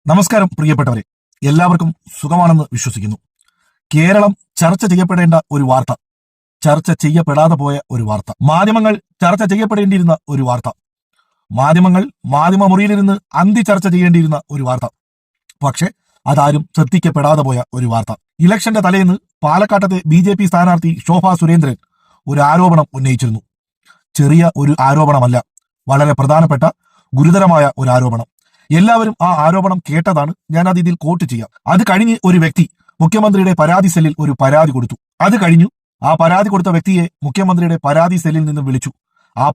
നമസ്കാരം പ്രിയപ്പെട്ടവരെ, എല്ലാവർക്കും സുഖമാണെന്ന് വിശ്വസിക്കുന്നു. കേരളം ചർച്ച ചെയ്യപ്പെടേണ്ട ഒരു വാർത്ത ചർച്ച ചെയ്യപ്പെടാതെ പോയ ഒരു വാർത്ത, മാധ്യമങ്ങൾ ചർച്ച ചെയ്യപ്പെടേണ്ടിയിരുന്ന ഒരു വാർത്ത, മാധ്യമങ്ങൾ മാധ്യമ മുറിയിലിരുന്ന് അന്തി ചർച്ച ചെയ്യേണ്ടിയിരുന്ന ഒരു വാർത്ത. പക്ഷെ അതാരും ശ്രദ്ധിക്കപ്പെടാതെ പോയ ഒരു വാർത്ത. ഇലക്ഷന്റെ തലേന്ന് പാലക്കാട്ടത്തെ BJP സ്ഥാനാർത്ഥി ശോഭാ സുരേന്ദ്രൻ ഒരു ആരോപണം ഉന്നയിച്ചിരുന്നു. ചെറിയ ഒരു ആരോപണമല്ല, വളരെ പ്രധാനപ്പെട്ട ഗുരുതരമായ ഒരു ആരോപണം. എല്ലാവരും ആ ആരോപണം കേട്ടതാണ്. ഞാൻ അത് ഇതിൽ കോട്ട് ചെയ്യാം. അത് കഴിഞ്ഞ് ഒരു വ്യക്തി മുഖ്യമന്ത്രിയുടെ പരാതി സെല്ലിൽ ഒരു പരാതി കൊടുത്തു. അത് കഴിഞ്ഞു ആ പരാതി കൊടുത്ത വ്യക്തിയെ മുഖ്യമന്ത്രിയുടെ പരാതി സെല്ലിൽ നിന്ന് വിളിച്ചു. ആ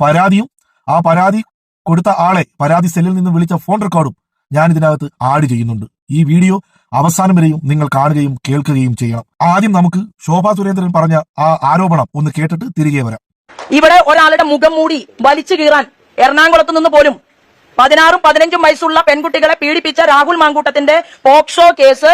പരാതി കൊടുത്ത ആളെ പരാതി സെല്ലിൽ നിന്ന് വിളിച്ച ഫോൺ റെക്കോർഡും ഞാൻ ഇതിനകത്ത് ആഡ് ചെയ്യുന്നുണ്ട്. ഈ വീഡിയോ അവസാനം വരെയും നിങ്ങൾ കാണുകയും കേൾക്കുകയും ചെയ്യണം. ആദ്യം നമുക്ക് ശോഭാ സുരേന്ദ്രൻ പറഞ്ഞ ആ ആരോപണം ഒന്ന് കേട്ടിട്ട് തിരികെ വരാം. ഇവിടെ ഒരാളുടെ മുഖം മൂടി വലിച്ചു കീറാൻ എറണാകുളത്ത് നിന്ന് പോലും 16-15 വയസ്സുള്ള പെൺകുട്ടികളെ പീഡിപ്പിച്ച രാഹുൽ മാങ്കൂട്ടത്തിന്റെ പോക്സോ കേസ്,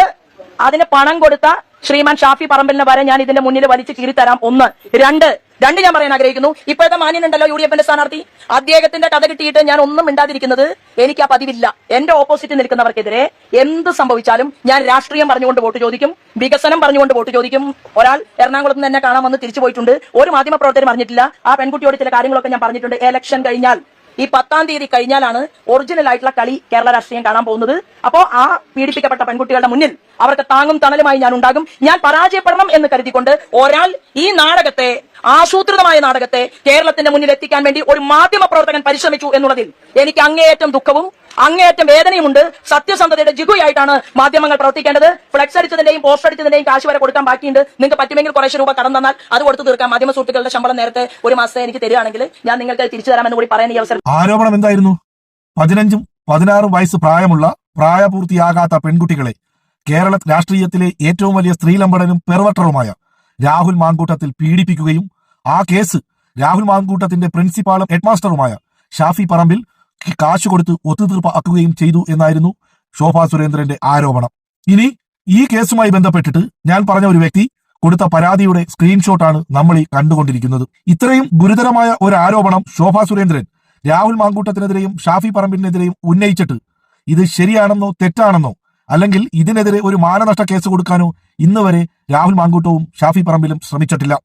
അതിന് പണം കൊടുത്ത ശ്രീമാൻ ഷാഫി പറമ്പലിനെ വരെ ഞാൻ ഇതിന്റെ മുന്നിൽ വലിച്ചു കീറിത്തരാം. ഒന്ന്. രണ്ട് ഞാൻ പറയാൻ ആഗ്രഹിക്കുന്നു. ഇപ്പോഴത്തെ മാന്യനുണ്ടല്ലോ UDF സ്ഥാനാർത്ഥി, അദ്ദേഹത്തിന്റെ കഥ കിട്ടിയിട്ട് ഞാൻ ഒന്നും മിണ്ടാതിരിക്കുന്നത് എനിക്ക് ആ പതിവില്ല. എന്റെ ഓപ്പോസിറ്റ് നിൽക്കുന്നവർക്കെതിരെ എന്ത് സംഭവിച്ചാലും ഞാൻ രാഷ്ട്രീയം പറഞ്ഞുകൊണ്ട് വോട്ട് ചോദിക്കും, വികസനം പറഞ്ഞുകൊണ്ട് വോട്ട് ചോദിക്കും. ഒരാൾ എറണാകുളത്ത് നിന്ന് എന്നെ കാണാൻ വന്ന് തിരിച്ചു പോയിട്ടുണ്ട്. ഒരു മാധ്യമ പ്രവർത്തകരും അറിഞ്ഞിട്ടില്ല. ആ പെൺകുട്ടിയോട് ചില കാര്യങ്ങളൊക്കെ ഞാൻ പറഞ്ഞിട്ടുണ്ട്. ഇലക്ഷൻ കഴിഞ്ഞാൽ, ഈ 10-ാം തീയതി കഴിഞ്ഞാലാണ് ഒറിജിനൽ ആയിട്ടുള്ള കളി കേരള രാഷ്ട്രീയം കാണാൻ പോകുന്നത്. അപ്പോ ആ പീഡിപ്പിക്കപ്പെട്ട പെൺകുട്ടികളുടെ മുന്നിൽ അവർക്ക് താങ്ങും തണലുമായി ഞാൻ ഉണ്ടാകും. ഞാൻ പരാജയപ്പെടണം എന്ന് കരുതിക്കൊണ്ട് ഒരാൾ ഈ നാടകത്തെ, ആസൂത്രിതമായ നാടകത്തെ കേരളത്തിന്റെ മുന്നിൽ എത്തിക്കാൻ വേണ്ടി ഒരു മാധ്യമ പ്രവർത്തകൻ പരിശ്രമിച്ചു എന്നുള്ളതിൽ എനിക്ക് അങ്ങേയറ്റം ദുഃഖവും അങ്ങേയറ്റം വേദനയുമുണ്ട്. സത്യസന്ധതയുടെ ജിഗുയായിട്ടാണ് മാധ്യമങ്ങൾ പ്രവർത്തിക്കേണ്ടത്. ഫ്ലെക്സ് അടിച്ചതിന്റെയും പോസ്റ്റർ അടിച്ചതിന്റെയും കാശ് വരെ കൊടുക്കാൻ ബാക്കിയുണ്ട്. നിങ്ങൾക്ക് പറ്റുമെങ്കിൽ കുറേശ്ശെ രൂപ കടം തന്നാൽ അത് കൊടുത്തു തീർക്കാം. മാധ്യമ സുഹൃത്തുക്കളുടെ ശമ്പളം നേരത്തെ ഒരു മാസത്തെ എനിക്ക് തരികയാണെങ്കിൽ ഞാൻ നിങ്ങൾക്ക് തിരിച്ചു തരാമെന്ന് കൂടി പറയാൻ ഈ അവസരം. ആരോപണം എന്തായിരുന്നു? 15-16 വയസ്സ് പ്രായമുള്ള പ്രായപൂർത്തിയാകാത്ത പെൺകുട്ടികളെ കേരള രാഷ്ട്രീയത്തിലെ ഏറ്റവും വലിയ സ്ത്രീലമ്പടനും പെർവട്ടറുമായ രാഹുൽ മാങ്കൂട്ടത്തിൽ പീഡിപ്പിക്കുകയും ആ കേസ് രാഹുൽ മാങ്കൂട്ടത്തിന്റെ പ്രിൻസിപ്പാളും ഹെഡ്മാസ്റ്ററുമായ ഷാഫി പറമ്പിൽ കാശ് കൊടുത്ത് ഒത്തുതീർപ്പാക്കുകയും ചെയ്തു എന്നായിരുന്നു ശോഭാ സുരേന്ദ്രന്റെ ആരോപണം. ഇനി ഈ കേസുമായി ബന്ധപ്പെട്ടിട്ട് ഞാൻ പറഞ്ഞ ഒരു വ്യക്തി കൊടുത്ത പരാതിയുടെ സ്ക്രീൻഷോട്ടാണ് നമ്മൾ ഈ കണ്ടുകൊണ്ടിരിക്കുന്നത്. ഇത്രയും ഗുരുതരമായ ഒരു ആരോപണം ശോഭാ സുരേന്ദ്രൻ രാഹുൽ മാങ്കൂട്ടത്തിനെതിരെയും ഷാഫി പറമ്പിനെതിരെയും ഉന്നയിച്ചിട്ട് ഇത് ശരിയാണെന്നോ തെറ്റാണെന്നോ, അല്ലെങ്കിൽ ഇതിനെതിരെ ഒരു മാനനഷ്ട കേസ് കൊടുക്കാനോ ഇന്ന് വരെ രാഹുൽ മാങ്കൂട്ടവും ഷാഫി പറമ്പിലും ശ്രമിച്ചിട്ടില്ല.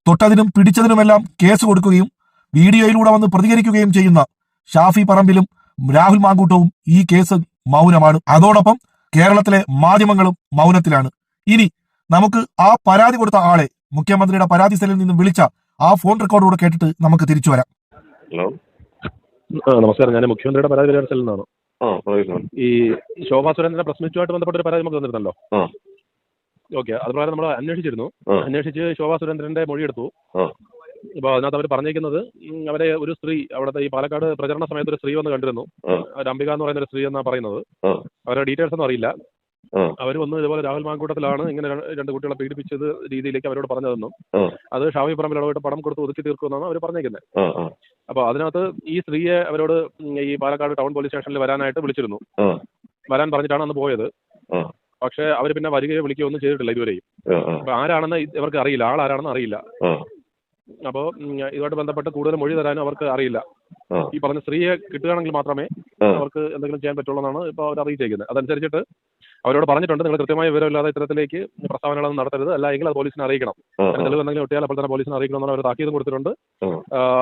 തൊട്ടതിനും പിടിച്ചതിനുമെല്ലാം കേസ് കൊടുക്കുകയും വീഡിയോയിലൂടെ വന്ന് പ്രതികരിക്കുകയും ചെയ്യുന്ന ഷാഫി പറമ്പിലും രാഹുൽ മാങ്കൂട്ടവും ഈ കേസ് മൗനമാണ്. അതോടൊപ്പം കേരളത്തിലെ മാധ്യമങ്ങളും മൗനത്തിലാണ്. ഇനി നമുക്ക് ആ പരാതി കൊടുത്ത ആളെ മുഖ്യമന്ത്രിയുടെ പരാതി സെല്ലിൽ നിന്നും വിളിച്ച ആ ഫോൺ റെക്കോർഡോട് കേട്ടിട്ട് നമുക്ക് തിരിച്ചു വരാം. ഹലോ, നമസ്കാരം. ഞാൻ മുഖ്യമന്ത്രിയുടെ പരാതി പരിഹാര സെല്ലിൽ നിന്നാണ്. ഈ ശോഭാ സുരേന്ദ്രന്റെ പ്രസ് മീറ്റുമായിട്ട് ബന്ധപ്പെട്ട ഒരു പരാതി നമുക്ക് തന്നിരുന്നല്ലോ. ഓക്കെ, അതുപ്രകാരം നമ്മൾ അന്വേഷിച്ച് ശോഭാ സുരേന്ദ്രന്റെ മൊഴിയെടുത്തു. അപ്പോൾ അതിനകത്ത് അവർ പറഞ്ഞേക്കുന്നത്, അവരെ ഒരു സ്ത്രീ അവിടുത്തെ ഈ പാലക്കാട് പ്രചരണ സമയത്ത് ഒരു സ്ത്രീ വന്ന് കണ്ടിരുന്നു. ഒരു അംബിക എന്ന് പറയുന്ന ഒരു സ്ത്രീ എന്നാണ് പറയുന്നത്. അവരുടെ ഡീറ്റെയിൽസ് ഒന്നും അറിയില്ല. അവർ വന്ന് ഇതുപോലെ രാഹുൽ മാങ്കൂട്ടത്തിലാണ് ഇങ്ങനെ രണ്ട് കുട്ടികളെ പീഡിപ്പിച്ചത് രീതിയിലേക്ക് അവരോട് പറഞ്ഞതെന്നും അത് ഷാഫി പറമ്പിൽ ഇടപെട്ട് പണം കൊടുത്ത് ഒതുക്കി തീർക്കുമെന്നാണ് അവർ പറഞ്ഞേക്കുന്നത്. അപ്പോൾ അതിനകത്ത് ഈ സ്ത്രീയെ അവരോട് ഈ പാലക്കാട് ടൗൺ പോലീസ് സ്റ്റേഷനിൽ വരാനായിട്ട് വിളിച്ചിരുന്നു. വരാൻ പറഞ്ഞിട്ടാണ് അന്ന് പോയത്. പക്ഷെ അവർ പിന്നെ വരികയോ വിളിക്കുകയോ ഒന്നും ചെയ്തിട്ടില്ല ഇതുവരെയും. അപ്പൊ ആരാണെന്ന് ഇവർക്ക് അറിയില്ല, ആളാരാണെന്ന് അറിയില്ല. അപ്പോൾ ഇതുമായിട്ട് ബന്ധപ്പെട്ട് കൂടുതൽ മൊഴി തരാനും അവർക്ക് അറിയില്ല. ഈ പറഞ്ഞ സ്ത്രീയെ കിട്ടുകയാണെങ്കിൽ മാത്രമേ അവർക്ക് എന്തെങ്കിലും ചെയ്യാൻ പറ്റുള്ളൂ എന്നാണ് ഇപ്പോൾ അവർ അറിയിച്ചേക്കുന്നത്. അതനുസരിച്ചിട്ട് അവരോട് പറഞ്ഞിട്ടുണ്ട്, നിങ്ങൾ കൃത്യമായ വിവരമില്ലാതെ ഇത്തരത്തിലേക്ക് പ്രസ്താവനകളൊന്നും നടത്തരുത്, അല്ലെങ്കിൽ അത് പോലീസിനെ അറിയിക്കണം. തെളിവ് എന്തെങ്കിലും ഒട്ടിയാൽ അപ്പോൾ തന്നെ പോലീസിനെ അറിയിക്കണം എന്നാണ് അവർ താക്കീതും കൊടുത്തിട്ടുണ്ട്.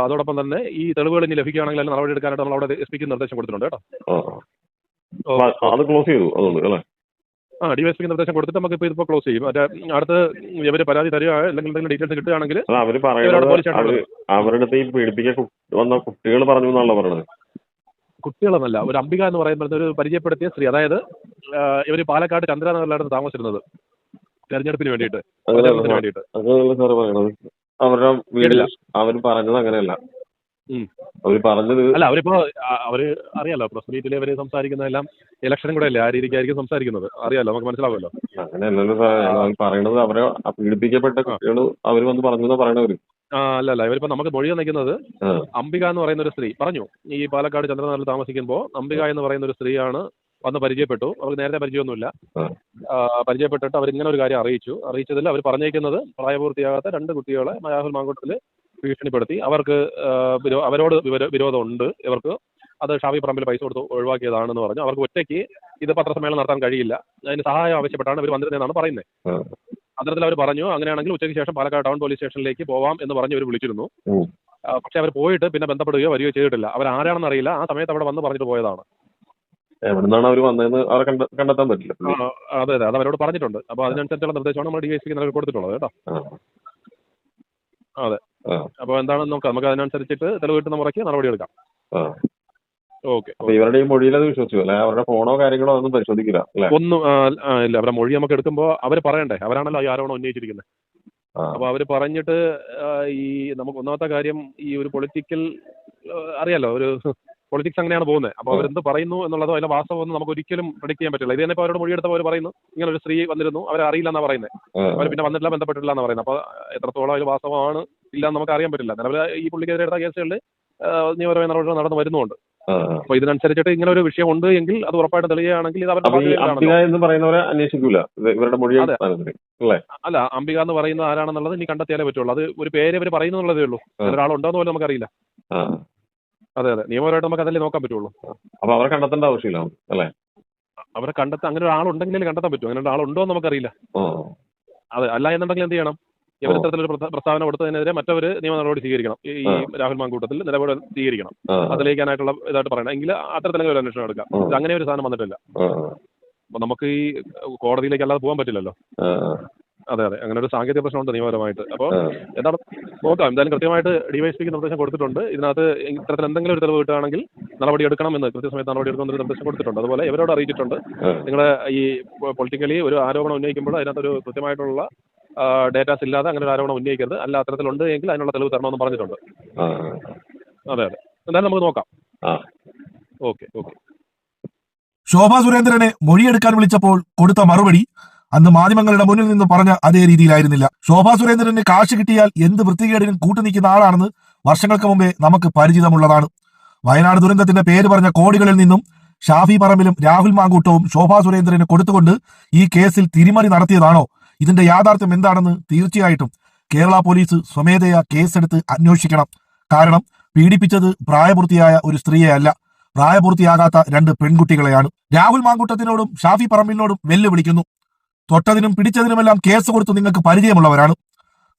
അതോടൊപ്പം തന്നെ ഈ തെളിവുകൾ ഇനി ലഭിക്കുകയാണെങ്കിൽ അതിന് നടപടി എടുക്കാനായിട്ട് നമ്മൾ അവിടെ SP നിർദ്ദേശം കൊടുത്തിട്ടുണ്ട് കേട്ടോ. അത് ക്ലോസ് ചെയ്തു അല്ലേ? DYSP നിർദ്ദേശം കൊടുത്തിട്ട് നമുക്ക് ഇപ്പോൾ ക്ലോസ് ചെയ്യും. മറ്റേ അടുത്ത് ഇവര് പരാതി തരിക അല്ലെങ്കിൽ എന്തെങ്കിലും ഡീറ്റെയിൽസ് കിട്ടുകയാണെങ്കിൽ അവര് പറയുന്നത് അവരുടെ അടുത്ത് ഈ പീഡിപ്പിക്കാൻ വന്ന കുട്ടികൾ പറഞ്ഞു എന്നാണല്ലോ പറയുന്നത്. കുട്ടികളെന്നല്ല, ഒരു അംബിക എന്ന് പറയുന്നത് ഒരു പരിചയപ്പെടുത്തിയ സ്ത്രീ. അതായത് ഇവര് പാലക്കാട് ചന്ദ്രനഗറിലാണ് താമസിച്ചിരുന്നത് തെരഞ്ഞെടുപ്പിന് വേണ്ടിയിട്ട്. അവരുടെ വീട്ടിൽ അവർ പറഞ്ഞത് അങ്ങനെയല്ല. അവര് പറഞ്ഞത് അല്ല, അവര് അറിയാലോ, പ്രസ് മീറ്റിൽ അവര് സംസാരിക്കുന്നതെല്ലാം ഇലക്ഷനും കൂടെ അല്ലേ, ആ രീതിക്കായിരിക്കും സംസാരിക്കുന്നത്. അറിയാലോ, നമുക്ക് മനസ്സിലാവുമല്ലോ. അങ്ങനെയല്ലല്ലോ പറയണത്. അവരെ പീഡിപ്പിക്കപ്പെട്ട കുട്ടികൾ അവര് വന്ന് പറഞ്ഞു പറയണവര്. അല്ല, ഇവരിപ്പോ നമുക്ക് മൊഴി തന്നിരിക്കുന്നത് അംബിക എന്ന് പറയുന്ന ഒരു സ്ത്രീ പറഞ്ഞു. ഈ പാലക്കാട് ചന്ദ്രനഗറിൽ താമസിക്കുമ്പോൾ അംബിക എന്ന് പറയുന്ന ഒരു സ്ത്രീയാണ് വന്ന് പരിചയപ്പെട്ടു. അവർക്ക് നേരത്തെ പരിചയമൊന്നുമില്ല. പരിചയപ്പെട്ടിട്ട് അവരിങ്ങനെ ഒരു കാര്യം അറിയിച്ചതിൽ അവർ പറഞ്ഞേക്കുന്നത് പ്രായപൂർത്തിയാകാത്ത 2 കുട്ടികളെ രാഹുൽ മാങ്കൂട്ടത്തിൽ ഭീഷണിപ്പെടുത്തി അവർക്ക് അവരോട് വിരോധമുണ്ട് ഇവർക്ക്. അത് ഷാഫി പറമ്പിൽ പൈസ കൊടുത്ത് ഒഴിവാക്കിയതാണെന്ന് പറഞ്ഞു. അവർക്ക് ഒറ്റയ്ക്ക് ഇത് പത്രസമ്മേളനം നടത്താൻ കഴിയില്ല, അതിന് സഹായം ആവശ്യപ്പെട്ടാണ് ഇവർ വന്നിരുന്നതെന്നാണ് പറയുന്നത്. അത്തരത്തിൽ അവർ പറഞ്ഞു അങ്ങനെയാണെങ്കിൽ ഉച്ചയ്ക്ക് ശേഷം പാലക്കാട് ടൗൺ പോലീസ് സ്റ്റേഷനിലേക്ക് പോവാം എന്ന് പറഞ്ഞ് അവർ വിളിച്ചിരുന്നു. പക്ഷെ അവർ പോയിട്ട് പിന്നെ ബന്ധപ്പെടുകയോ വരികയോ ചെയ്തിട്ടില്ല. അവർ ആരാണെന്ന് അറിയില്ല. ആ സമയത്ത് അവിടെ വന്ന് പറഞ്ഞിട്ട് പോയതാണ്. എവിടുന്നാണ് അവർ വന്നതെന്ന് അവരെ കണ്ടെത്താൻ പറ്റില്ല. അതെ അതെ, അത് അവരോട് പറഞ്ഞിട്ടുണ്ട്. അപ്പൊ അതിനനുസരിച്ചുള്ള നിർദ്ദേശമാണ് നമ്മൾ DSPക്ക് നൽകി കൊടുത്തിട്ടുള്ളത് കേട്ടോ. അതെ, അപ്പൊ എന്താണെന്ന് നോക്കാം. നമുക്ക് അതിനനുസരിച്ചിട്ട് തെളിവ് കിട്ടുന്ന മുറയ്ക്ക് നടപടി എടുക്കാം. ഓക്കെ. ഇവരുടെ ഈ മൊഴിയിൽ അത് വിശ്വസിച്ചു അല്ലെ? അവരുടെ ഫോണോ കാര്യങ്ങളോ ഒന്നും പരിശോധിക്കില്ല അല്ലെ? ഒന്നും ഇല്ല. അവരുടെ മൊഴി നമുക്ക് എടുക്കുമ്പോൾ അവർ പറയണ്ടേ, അവരാണല്ലോ ഈ ആരോപണം ഉന്നയിച്ചിരിക്കുന്നത്. അപ്പൊ അവര് പറഞ്ഞിട്ട് ഈ നമുക്ക് ഒന്നാമത്തെ കാര്യം ഈ ഒരു പൊളിറ്റിക്കൽ അറിയാലോ, ഒരു പൊളിറ്റിക്സ് അങ്ങനെയാണ് പോകുന്നത്. അപ്പൊ അവരെന്ത് പറയുന്നു എന്നുള്ളതോ അതിന്റെ വാസ്തവം ഒന്നും നമുക്ക് ഒരിക്കലും പ്രഡിക്ട് ചെയ്യാൻ പറ്റില്ല. ഇത് തന്നെ ഇപ്പൊ അവരോട് മൊഴിയെടുത്തപ്പോൾ അവർ പറയുന്നു ഇങ്ങനെ ഒരു സ്ത്രീ വന്നിരുന്നു, അവരെ അറിയില്ല എന്നാ പറയുന്നത്. അവർ പിന്നെ വന്നിട്ടില്ല, ബന്ധപ്പെട്ടിട്ടില്ല എന്ന് പറയുന്നത്. അപ്പൊ എത്രത്തോളം അതിൽ വാസ്തവമാണ് ഇല്ല എന്ന് നമുക്ക് അറിയാൻ പറ്റില്ല. നിലവിൽ ഈ പുള്ളിക്കെതിരെ എടുത്ത കേസുകളിൽ നിയമപരമായ നടപടികൾ നടന്നു വരുന്നുണ്ട്. അപ്പൊ ഇതിനനുസരിച്ചിട്ട് ഇങ്ങനെ ഒരു വിഷയം ഉണ്ട് എങ്കിൽ അത് ഉറപ്പായിട്ട് തെളിയുകയാണെങ്കിൽ ഇത് അവരുടെ എന്ന് പറയുന്നവരെ അന്വേഷിക്കൂല ഇവരുടെ മൊഴി. അല്ല, അംബിക എന്ന് പറയുന്നത് ആരാണെന്നുള്ളത് ഇനി കണ്ടെത്തിയാലേ പറ്റുള്ളൂ. അത് ഒരു പേര് അവർ പറയുന്നുള്ളതേ ഉള്ളൂ. ഒരാളുണ്ടോന്ന് പോലും നമുക്കറിയില്ല. അതെ അതെ, നിയമപരമായിട്ട് നമുക്ക് അതല്ലേ നോക്കാൻ പറ്റുള്ളൂ. അപ്പൊ അവരെ കണ്ടെത്തേണ്ട ആവശ്യമില്ല അല്ലേ? അവരെ കണ്ടെത്താൻ അങ്ങനെ ഒരാളുണ്ടെങ്കിൽ കണ്ടെത്താൻ പറ്റും. അങ്ങനെ ഒരാളുണ്ടോ എന്ന് നമുക്കറിയില്ല. അതെ, അല്ല എന്നുണ്ടെങ്കിൽ എന്ത് ചെയ്യണം? ഇവർ ഇത്തരത്തിലൊരു പ്രസ്താവന കൊടുത്തതിനെതിരെ മറ്റവര് നിയമ നടപടി സ്വീകരിക്കണം. ഈ രാഹുൽ മാങ്കൂട്ടത്തിൽ നിലപാട് സ്വീകരിക്കണം. അതിലേക്കാനായിട്ടുള്ള ഇതായിട്ട് പറയണം. എങ്കിൽ അത്തരത്തിലെങ്കിലും ഒരു അന്വേഷണം എടുക്കാം. അങ്ങനെ ഒരു സാധനം വന്നിട്ടില്ല. അപ്പൊ നമുക്ക് ഈ കോടതിയിലേക്ക് അല്ലാതെ പോകാൻ പറ്റില്ലല്ലോ. അതെ അതെ, അങ്ങനെ ഒരു സാങ്കേതിക പ്രശ്നമുണ്ട് നിയമപരമായിട്ട്. അപ്പോൾ എന്താണ് നോക്കാം. എന്തായാലും കൃത്യമായിട്ട് DYSPക്ക് നിർദ്ദേശം കൊടുത്തിട്ടുണ്ട്. ഇതിനകത്ത് ഇത്തരത്തിൽ എന്തെങ്കിലും ഒരു തെളിവ് കിട്ടുകയാണെങ്കിൽ നടപടി എടുക്കണമെന്ന് കൃത്യസമയത്ത് നടപടി എടുക്കണമെന്നൊരു നിർദ്ദേശം കൊടുത്തിട്ടുണ്ട്. അതുപോലെ ഇവരോട് അറിയിച്ചിട്ടുണ്ട്, നിങ്ങളുടെ ഈ പൊളിറ്റിക്കലി ഒരു ആരോപണം ഉന്നയിക്കുമ്പോൾ അതിനകത്തൊരു കൃത്യമായിട്ടുള്ള ഡേറ്റാസ് ഇല്ലാതെ അങ്ങനെ ഒരു ആരോപണം ഉന്നയിക്കരുത്. അല്ല അത്തരത്തിലുണ്ട് എങ്കിൽ അതിനുള്ള തെളിവ് തരണമെന്ന് പറഞ്ഞിട്ടുണ്ട്. അതെ അതെ, എന്തായാലും നമുക്ക് നോക്കാം. Okay okay. ശോഭാ സുരേന്ദ്രനെ മൊഴിയെടുക്കാൻ വിളിച്ചപ്പോൾ കൊടുത്ത മറുപടി അന്ന് മാധ്യമങ്ങളുടെ മുന്നിൽ നിന്ന് പറഞ്ഞ അതേ രീതിയിലായിരുന്നില്ല. ശോഭാ സുരേന്ദ്രന് കാശ് കിട്ടിയാൽ എന്ത് വൃത്തികേടിനും കൂട്ടുനിൽക്കുന്ന ആളാണെന്ന് വർഷങ്ങൾക്ക് മുമ്പേ നമുക്ക് പരിചിതമുള്ളതാണ്. വയനാട് ദുരന്തത്തിന്റെ പേര് പറഞ്ഞ കോടികളിൽ നിന്നും ഷാഫി പറമ്പിലും രാഹുൽ മാങ്കൂട്ടവും ശോഭാ സുരേന്ദ്രന് കൊടുത്തുകൊണ്ട് ഈ കേസിൽ തിരിമറി നടത്തിയതാണോ? ഇതിന്റെ യാഥാർത്ഥ്യം എന്താണെന്ന് തീർച്ചയായിട്ടും കേരള പോലീസ് സ്വമേധയാ കേസെടുത്ത് അന്വേഷിക്കണം. കാരണം പീഡിപ്പിച്ചത് പ്രായപൂർത്തിയായ ഒരു സ്ത്രീയെ അല്ല, പ്രായപൂർത്തിയാകാത്ത 2 പെൺകുട്ടികളെയാണ്. രാഹുൽ മാങ്കൂട്ടത്തിനോടും ഷാഫി പറമ്പിലിനോടും വെല്ലുവിളിക്കുന്നു. തൊട്ടതിനും പിടിച്ചതിനുമെല്ലാം കേസ് കൊടുത്തു നിങ്ങൾക്ക് പരിചയമുള്ളവരാണ്.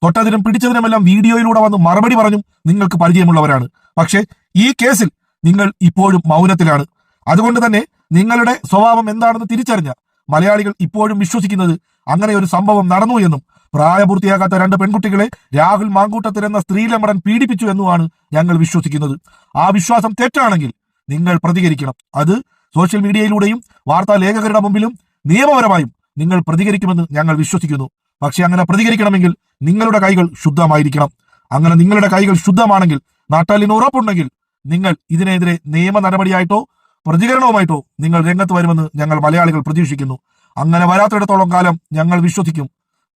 തൊട്ടതിനും പിടിച്ചതിനുമെല്ലാം വീഡിയോയിലൂടെ വന്ന് മറുപടി പറഞ്ഞും നിങ്ങൾക്ക് പരിചയമുള്ളവരാണ്. പക്ഷേ ഈ കേസിൽ നിങ്ങൾ ഇപ്പോഴും മൗനത്തിലാണ്. അതുകൊണ്ട് തന്നെ നിങ്ങളുടെ സ്വഭാവം എന്താണെന്ന് തിരിച്ചറിഞ്ഞ മലയാളികൾ ഇപ്പോഴും വിശ്വസിക്കുന്നത് അങ്ങനെ ഒരു സംഭവം നടന്നു എന്നും പ്രായപൂർത്തിയാകാത്ത 2 പെൺകുട്ടികളെ രാഹുൽ മാങ്കൂട്ടത്തിൽ എന്ന സ്ത്രീലമ്പടൻ പീഡിപ്പിച്ചു എന്നുമാണ് ഞങ്ങൾ വിശ്വസിക്കുന്നത്. ആ വിശ്വാസം തെറ്റാണെങ്കിൽ നിങ്ങൾ പ്രതികരിക്കണം. അത് സോഷ്യൽ മീഡിയയിലൂടെയും വാർത്താ ലേഖകരുടെ മുമ്പിലും നിയമപരമായും നിങ്ങൾ പ്രതികരിക്കുമെന്ന് ഞങ്ങൾ വിശ്വസിക്കുന്നു. പക്ഷെ അങ്ങനെ പ്രതികരിക്കണമെങ്കിൽ നിങ്ങളുടെ കൈകൾ ശുദ്ധമായിരിക്കണം. അങ്ങനെ നിങ്ങളുടെ കൈകൾ ശുദ്ധമാണെങ്കിൽ, നട്ടെല്ലിന് ഉറപ്പുണ്ടെങ്കിൽ നിങ്ങൾ ഇതിനെതിരെ നിയമ നടപടിയായിട്ടോ പ്രതികരണവുമായിട്ടോ നിങ്ങൾ രംഗത്ത് വരുമെന്ന് ഞങ്ങൾ മലയാളികൾ പ്രതീക്ഷിക്കുന്നു. അങ്ങനെ വരാത്തിടത്തോളം കാലം ഞങ്ങൾ വിശ്വസിക്കും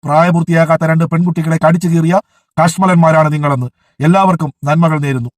പ്രായപൂർത്തിയാകാത്ത 2 പെൺകുട്ടികളെ കടിച്ചു കീറിയ കശ്മലന്മാരാണ് നിങ്ങളെന്ന്. എല്ലാവർക്കും നന്മകൾ നേരുന്നു.